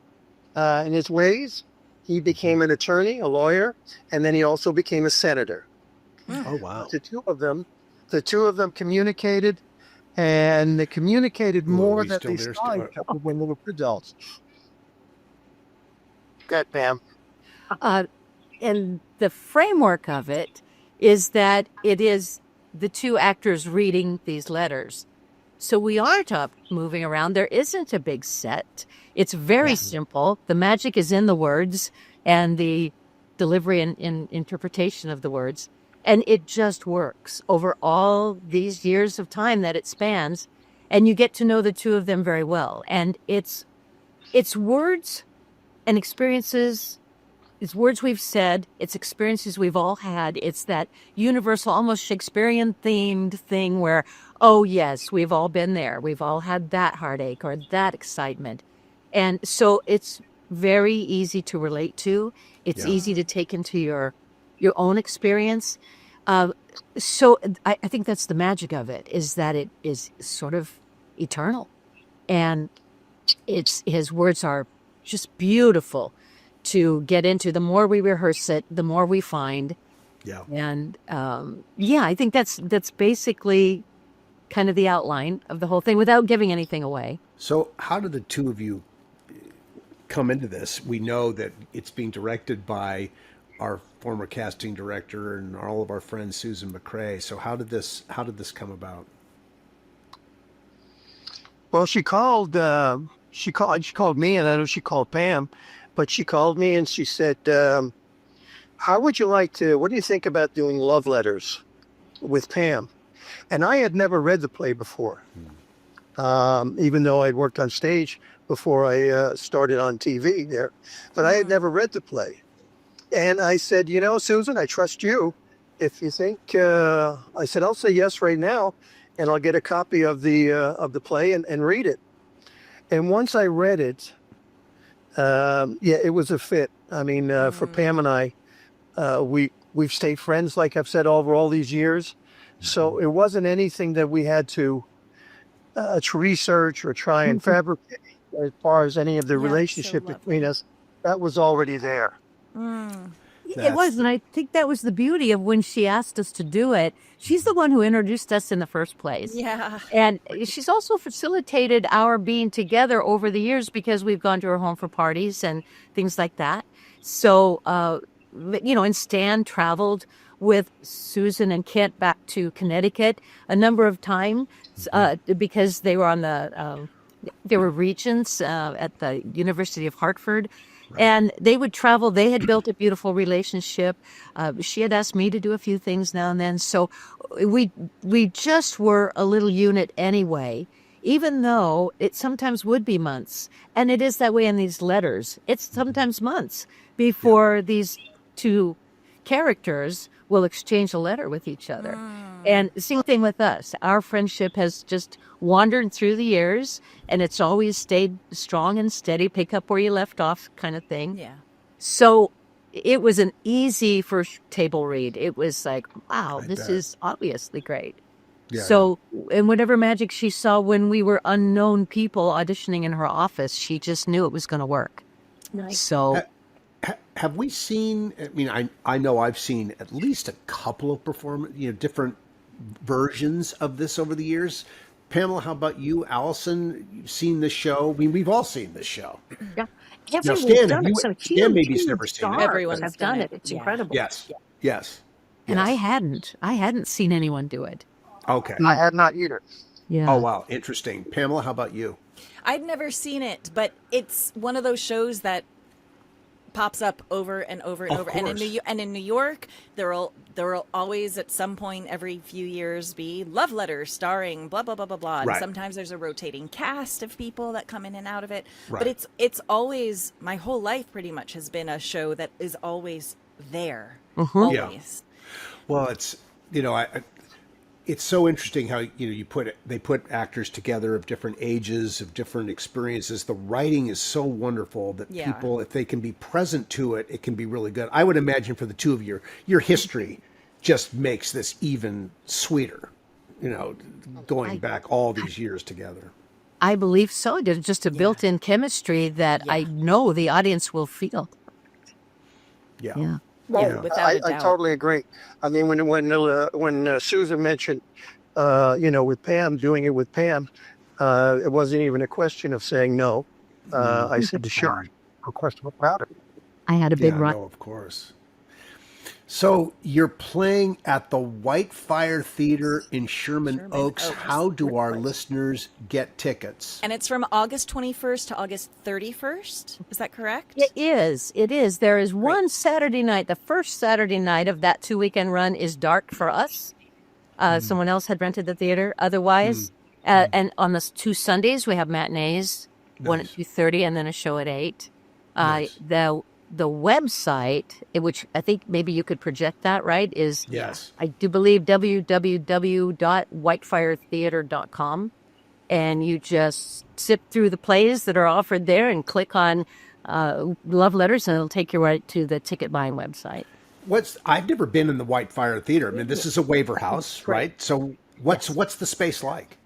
in his ways. He became an attorney, a lawyer, and then he also became a senator. Oh, wow. The two of them communicated, and they communicated more than they saw each other when they were adults. Good, Pam. And the framework of it is that it is the two actors reading these letters. So we aren't up moving around. There isn't a big set. It's very simple. The magic is in the words and the delivery and interpretation of the words. And it just works over all these years of time that it spans. And you get to know the two of them very well. And it's words and experiences. It's words we've said. It's experiences we've all had. It's that universal, almost Shakespearean themed thing where, oh, yes, we've all been there. We've all had that heartache or that excitement. And so it's very easy to relate to. It's easy to take into your own experience. So I think that's the magic of it, is that it is sort of eternal. And his words are just beautiful to get into. The more we rehearse it, the more we find. Yeah. And I think that's basically kind of the outline of the whole thing without giving anything away. So how did the two of you come into this? We know that it's being directed by our former casting director and all of our friends, Susan McCray. So how did this come about? Well, she called she called me, and I know she called Pam, but she called me and she said, how would you like to, what do you think about doing love letters with Pam? And I had never read the play before, even though I'd worked on stage before I started on TV there, but I had never read the play. And I said, you know, Susan, I trust you. If you think, I said, I'll say yes right now, and I'll get a copy of the play and read it. And once I read it, it was a fit. I mean, for Pam and I, we've stayed friends, like I've said, over all these years. So it wasn't anything that we had to research or try and fabricate as far as any of the relationship between us. That was already there. It was, and I think that was the beauty of when she asked us to do it. She's the one who introduced us in the first place. Yeah. And she's also facilitated our being together over the years because we've gone to her home for parties and things like that. So, and Stan traveled with Susan and Kent back to Connecticut a number of times because they were on they were regents at the University of Hartford. Right. And they would travel. They had built a beautiful relationship. She had asked me to do a few things now and then. So we just were a little unit anyway, even though it sometimes would be months. And it is that way in these letters. It's sometimes months before these two characters will exchange a letter with each other. And same thing with us. Our friendship has just wandered through the years, and it's always stayed strong and steady, pick up where you left off kind of thing. Yeah. So it was an easy first table read. It was like, wow, this is obviously great. Yeah, so, and whatever magic she saw when we were unknown people auditioning in her office, she just knew it was going to work. Nice. So... Have we seen, I mean, I know I've seen at least a couple of different versions of this over the years. Pamela, how about you? Allison, you've seen this show? I mean, we've all seen this show. Yeah. Now, Stan maybe's never seen it. Everyone has done it. It's incredible. Yes. Yes. And I hadn't seen anyone do it. Okay. I had not either. Yeah. Oh, wow. Interesting. Pamela, how about you? I'd never seen it, but it's one of those shows that pops up over and over and over. And in New York, there will always at some point every few years be love letters starring blah blah blah blah blah. Right. And sometimes there's a rotating cast of people that come in and out of it. Right. But it's always, my whole life pretty much has been a show that is always there. Always. Yeah. Well, it's it's so interesting how they put actors together of different ages, of different experiences. The writing is so wonderful that people, if they can be present to it, it can be really good. I would imagine for the two of you, your history just makes this even sweeter, going back all these years together. I believe so. There's just a built-in chemistry that I know the audience will feel. Yeah. Well, I totally agree. I mean, when Susan mentioned, with Pam, doing it with Pam, it wasn't even a question of saying no. I said, sure. No question about it. I had a big run. No, of course. So you're playing at the Whitefire Theatre in Sherman Oaks. How do our listeners get tickets? And it's from August 21st to August 31st. Is that correct? It is. It is. There is one Saturday night. The first Saturday night of that 2-weekend run is dark for us. Someone else had rented the theater. Otherwise, and on the 2 Sundays, we have matinees, one at 2:30 and then a show at 8. Nice. The website, which I think maybe you could project that, right, is, yes, I do believe, www.whitefiretheatre.com. And you just zip through the plays that are offered there and click on love letters, and it'll take you right to the ticket buying website. I've never been in the Whitefire Theatre. I mean, this is a waiver house, right? So what's the space like?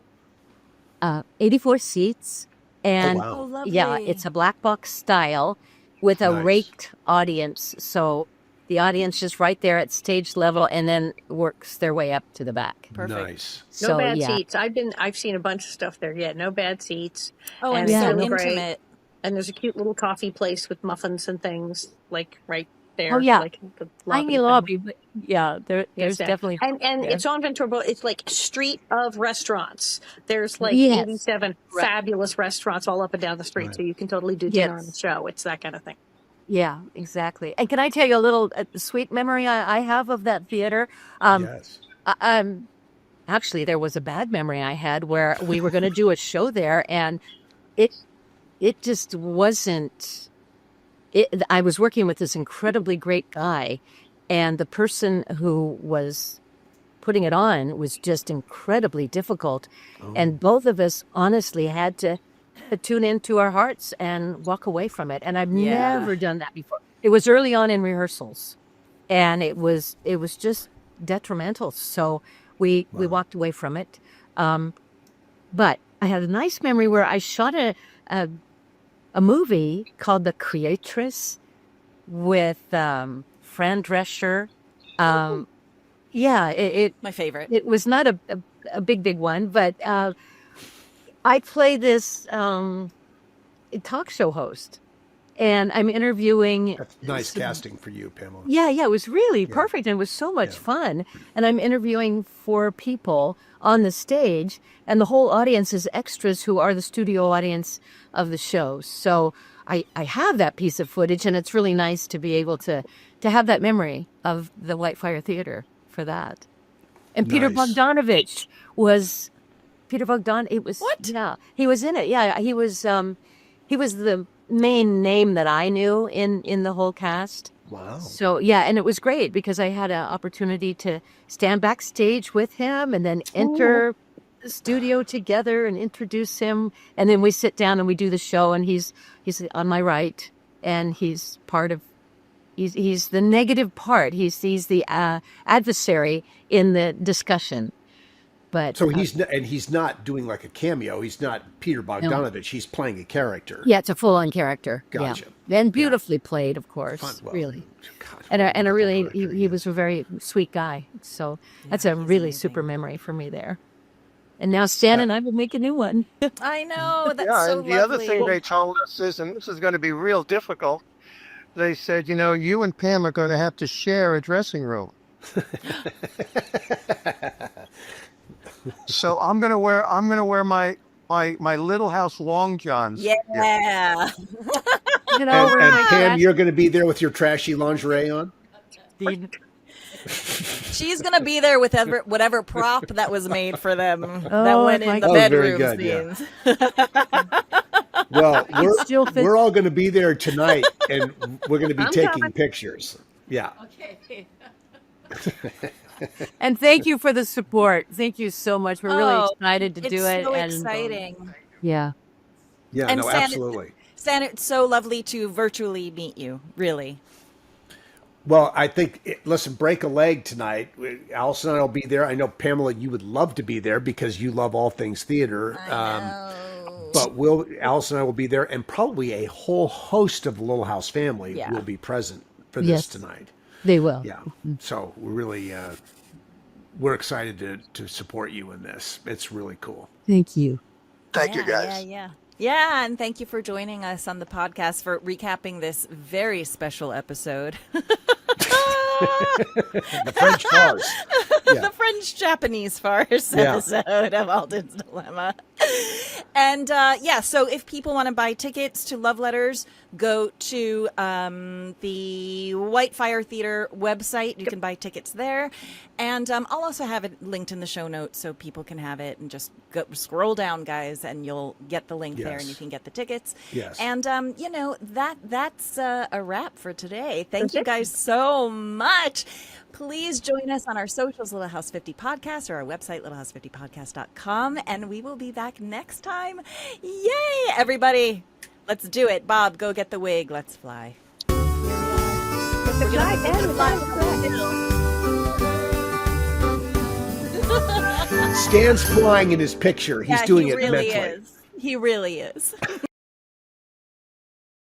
84 seats. And it's a black box style with a raked audience. So the audience just right there at stage level and then works their way up to the back. Perfect. Nice. No bad seats. I've seen a bunch of stuff there. Yeah, no bad seats. Oh, and so great. intimate. And there's a cute little coffee place with muffins and things, like right there. Oh, yeah. Like the Tiny thing. lobby, but yeah, there's Yes, yeah. definitely. And Yeah. it's on Ventura. It's like street of restaurants. There's like Yes. 87 fabulous restaurants all up and down the street. Right. So you can totally do dinner on the show. It's that kind of thing. Yeah, exactly. And can I tell you a little sweet memory I have of that theater? Yes. Actually, there was a bad memory I had where we were going to do a show there, and it just wasn't. I was working with this incredibly great guy, and the person who was putting it on was just incredibly difficult, and both of us honestly had to tune into our hearts and walk away from it. And I've never done that before. It was early on in rehearsals, and it was just detrimental. So we walked away from it. But I had a nice memory where I shot a movie called The Creatress with Fran Drescher. My favorite. It was not a big one, but I play this talk show host, and I'm interviewing. That's nice casting for you, Pamela. Yeah, it was really perfect, and it was so much fun. And I'm interviewing 4 people on the stage, and the whole audience is extras who are the studio audience of the show. So I have that piece of footage, and it's really nice to be able to have that memory of the Whitefire Theatre for that. And Peter Bogdanovich was Peter Bogdan. It was what? Yeah, he was in it. Yeah, he was the main name that I knew in the whole cast. Wow. So yeah, and it was great because I had an opportunity to stand backstage with him and then enter the studio together and introduce him, and then we sit down and we do the show, and he's on my right, and he's part of. He's the negative part. He's the adversary in the discussion. But so he's not doing like a cameo. He's not Peter Bogdanovich. No. He's playing a character. Yeah, it's a full-on character. Gotcha. Yeah. And beautifully played, of course. Well, really. God, and a really he was a very sweet guy. So that's a really super memory for me there. And now Stan and I will make a new one. I know. That's so and the other thing they told us is, and this is going to be real difficult, they said, you and Pam are going to have to share a dressing room. So I'm gonna wear my Little House long johns. Yeah. And Pam, you're gonna be there with your trashy lingerie on. She's gonna be there with whatever prop that was made for them that went in the bedroom scenes. Yeah. Well, we're all going to be there tonight, and we're going to be taking pictures. Yeah. Okay. And thank you for the support. Thank you so much. We're really excited to do it. It's so exciting. Yeah. Yeah, and no, absolutely. Stan, it's so lovely to virtually meet you, really. Well, I think, listen, break a leg tonight. Allison and I will be there. I know, Pamela, you would love to be there because you love all things theater. I know. But Allison and I will be there, and probably a whole host of the Little House family will be present for this tonight. They will. Yeah. So we're really, we're excited to support you in this. It's really cool. Thank you. Thank you, guys. Yeah, and thank you for joining us on the podcast for recapping this very special episode. The French farce. Yeah. The French-Japanese farce episode of Alden's Dilemma. And so if people want to buy tickets to Love Letters, go to the Whitefire Theatre website. You can buy tickets there. And I'll also have it linked in the show notes so people can have it, and just scroll down, guys, and you'll get the link there and you can get the tickets. Yes. And, that's a wrap for today. Thank you guys so much. Please join us on our socials, Little House 50 Podcast, or our website, littlehouse50podcast.com. And we will be back next time. Yay, everybody. Let's do it. Bob, go get the wig. Let's fly. Stan's flying in his picture. He's doing it mentally. He really is.